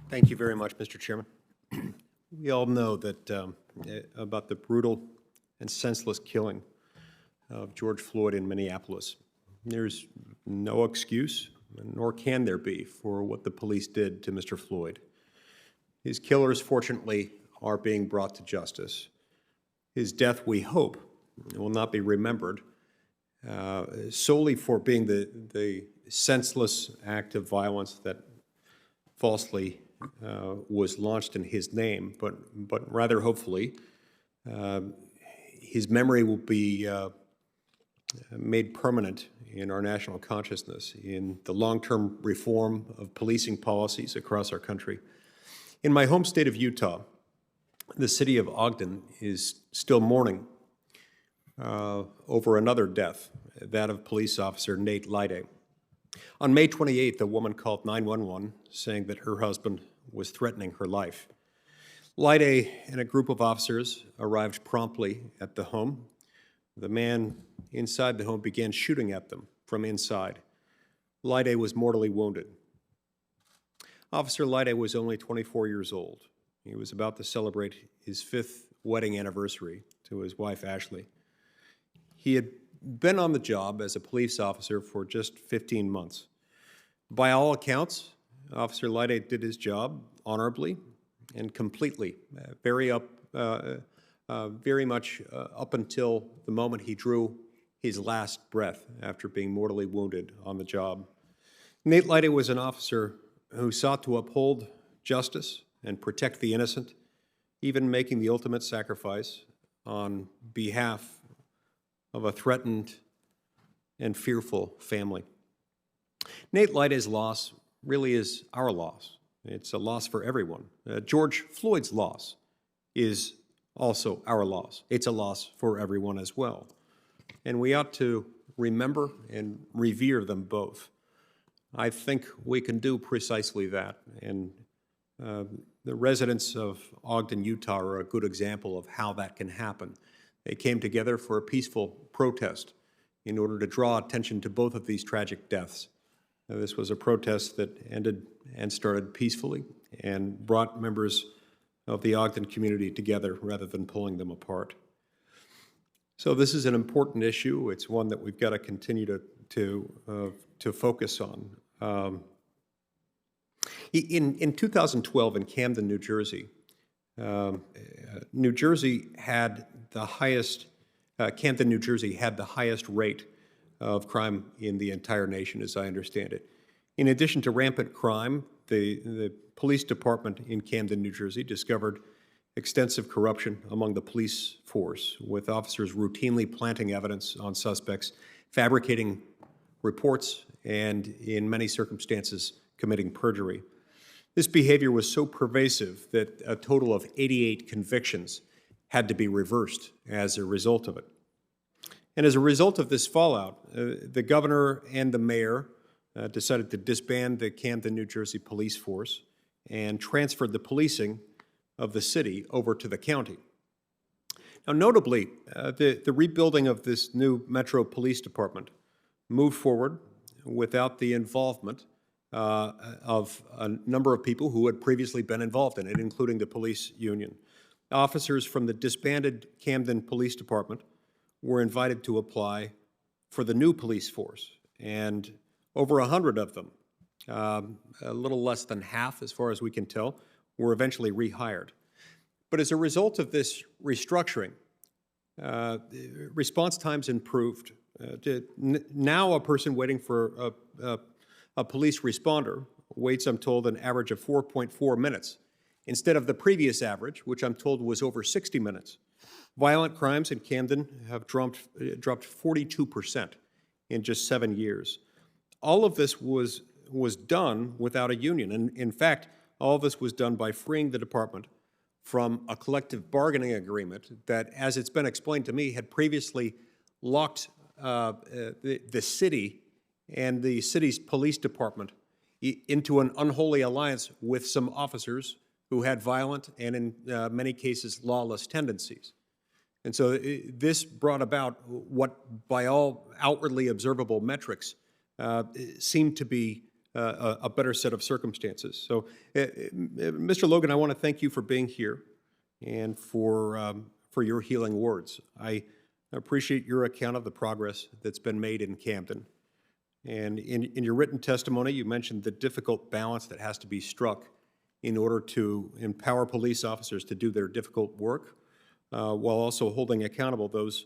Thank you very much, Mr. Chairman. We all know that about the brutal and senseless killing of George Floyd in Minneapolis. There's no excuse, nor can there be, for what the police did to Mr. Floyd. His killers, fortunately, are being brought to justice. His death, we hope, will not be remembered solely for being the senseless act of violence that falsely was launched in his name, but rather, hopefully, his memory will be made permanent in our national consciousness, in the long-term reform of policing policies across our country. In my home state of Utah, the city of Ogden is still mourning over another death, that of police officer Nate Lyday. On May 28th, a woman called 911 saying that her husband was threatening her life. Lyday and a group of officers arrived promptly at the home. The man inside the home began shooting at them from inside. Lyday was mortally wounded. Officer Lyday was only 24 years old. He was about to celebrate his 5th wedding anniversary to his wife, Ashley. He had been on the job as a police officer for just 15 months. By all accounts, Officer Lyday did his job honorably and completely, very much up until the moment he drew his last breath after being mortally wounded on the job. Nate Lyday was an officer who sought to uphold justice and protect the innocent, even making the ultimate sacrifice on behalf of a threatened and fearful family. Nate Lyday's loss really is our loss. It's a loss for everyone. George Floyd's loss is also our loss. It's a loss for everyone as well. And we ought to remember and revere them both. I think we can do precisely that. And the residents of Ogden, Utah are a good example of how that can happen. They came together for a peaceful protest in order to draw attention to both of these tragic deaths. This was a protest that ended and started peacefully and brought members of the Ogden community together rather than pulling them apart. So this is an important issue. It's one that we've got to continue to focus on. In 2012 in Camden, New Jersey, Camden, New Jersey had the highest rate of crime in the entire nation, as I understand it. In addition to rampant crime, the police department in Camden, New Jersey discovered extensive corruption among the police force, with officers routinely planting evidence on suspects, fabricating reports, and in many circumstances, committing perjury. This behavior was so pervasive that a total of 88 convictions had to be reversed as a result of it. And as a result of this fallout, the governor and the mayor decided to disband the Camden, New Jersey police force and transferred the policing of the city over to the county. Now, notably, the rebuilding of this new Metro Police Department moved forward without the involvement of a number of people who had previously been involved in it, including the police union. Officers from the disbanded Camden Police Department were invited to apply for the new police force, and over 100 of them, a little less than half as far as we can tell, were eventually rehired. But as a result of this restructuring, response times improved. Now a person waiting for a police responder waits, I'm told, an average of 4.4 minutes, instead of the previous average, which I'm told was over 60 minutes. Violent crimes in Camden have dropped 42% in just 7 years. All of this was done without a union. And in fact, all of this was done by freeing the department from a collective bargaining agreement that, as it's been explained to me, had previously locked the city and the city's police department into an unholy alliance with some officers who had violent and, in many cases, lawless tendencies. And so this brought about what, by all outwardly observable metrics, seemed to be a better set of circumstances. So, Mr. Logan, I want to thank you for being here and for your healing words. I appreciate your account of the progress that's been made in Camden. And in your written testimony, you mentioned the difficult balance that has to be struck in order to empower police officers to do their difficult work, while also holding accountable those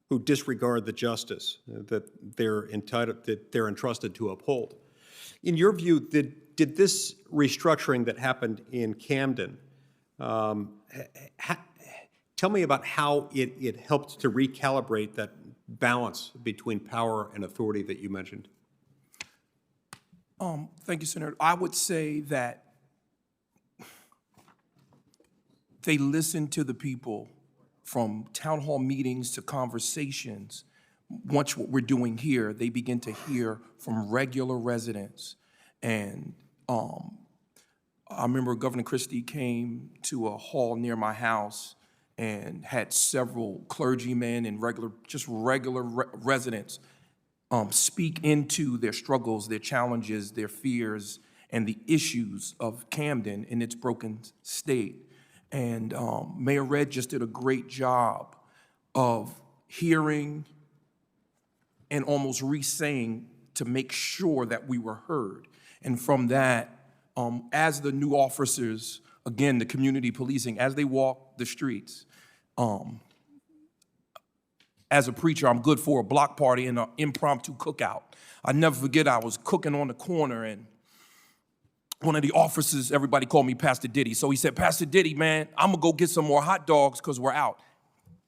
who disregard the justice that they're entrusted to uphold. In your view, did this restructuring that happened in Camden, tell me about how it helped to recalibrate that balance between power and authority that you mentioned? Thank you, Senator. I would say that they listened to the people from town hall meetings to conversations. Once what we're doing here, they begin to hear from regular residents. And I remember Governor Christie came to a hall near my house and had several clergymen and regular residents speak into their struggles, their challenges, their fears, and the issues of Camden in its broken state. And Mayor Red just did a great job of hearing and almost re-saying to make sure that we were heard. And from that, as the new officers, again, the community policing, as they walk the streets, as a preacher, I'm good for a block party and an impromptu cookout. I never forget, I was cooking on the corner and one of the officers, everybody called me Pastor Diddy. So he said, Pastor Diddy, man, I'm gonna go get some more hot dogs because we're out.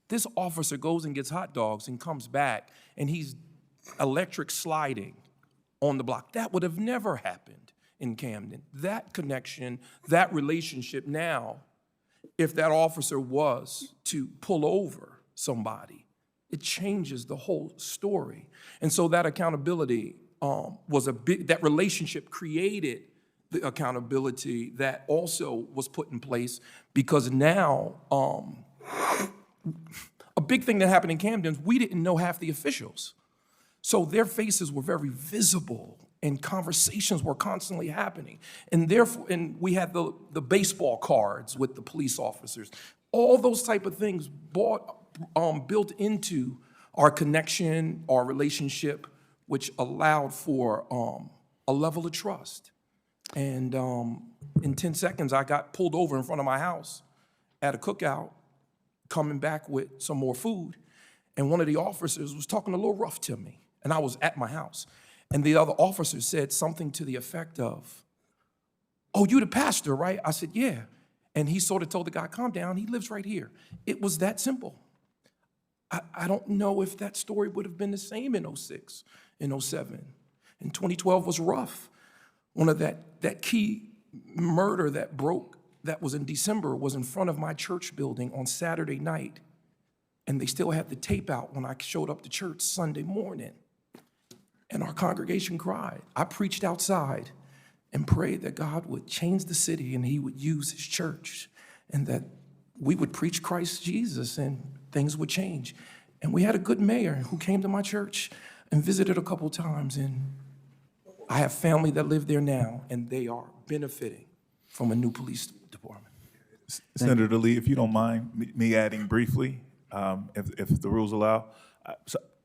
This officer goes and gets hot dogs and comes back and he's electric sliding on the block. That would have never happened in Camden. That connection, that relationship now, if that officer was to pull over somebody, it changes the whole story. And so that accountability was that relationship created the accountability that also was put in place because now, a big thing that happened in Camden, we didn't know half the officials. So their faces were very visible and conversations were constantly happening. And therefore, we had the baseball cards with the police officers. All those type of things built into our connection, our relationship, which allowed for a level of trust. And in 10 seconds, I got pulled over in front of my house at a cookout, coming back with some more food. And one of the officers was talking a little rough to me. And I was at my house. And the other officer said something to the effect of, oh, you the pastor, right? I said, yeah. And he sort of told the guy, calm down, he lives right here. It was that simple. I don't know if that story would have been the same in 06, in 07. And 2012 was rough. One of that key murder that was in December was in front of my church building on Saturday night. And they still had the tape out when I showed up to church Sunday morning. And our congregation cried. I preached outside and prayed that God would change the city and he would use his church and that we would preach Christ Jesus and things would change. And we had a good mayor who came to my church and visited a couple times. And I have family that live there now and they are benefiting from a new police department. Senator Lee, if you don't mind me adding briefly, if the rules allow.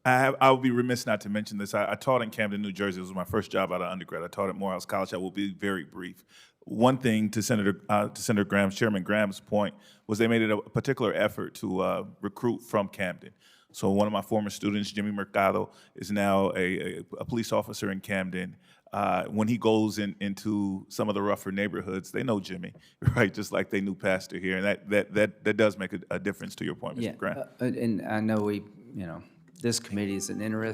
I would be remiss not to mention this. I taught in Camden, New Jersey. It was my first job out of undergrad. I taught at Morehouse College. I will be very brief. One thing to Senator Graham's, Chairman Graham's point, was they made it a particular effort to recruit from Camden. So one of my former students, Jimmy Mercado, is now a police officer in Camden. When he goes into some of the rougher neighborhoods, they know Jimmy, right? Just like they knew Pastor here, and that does make a difference to your point, Mr. Graham. And I know this committee is an interesting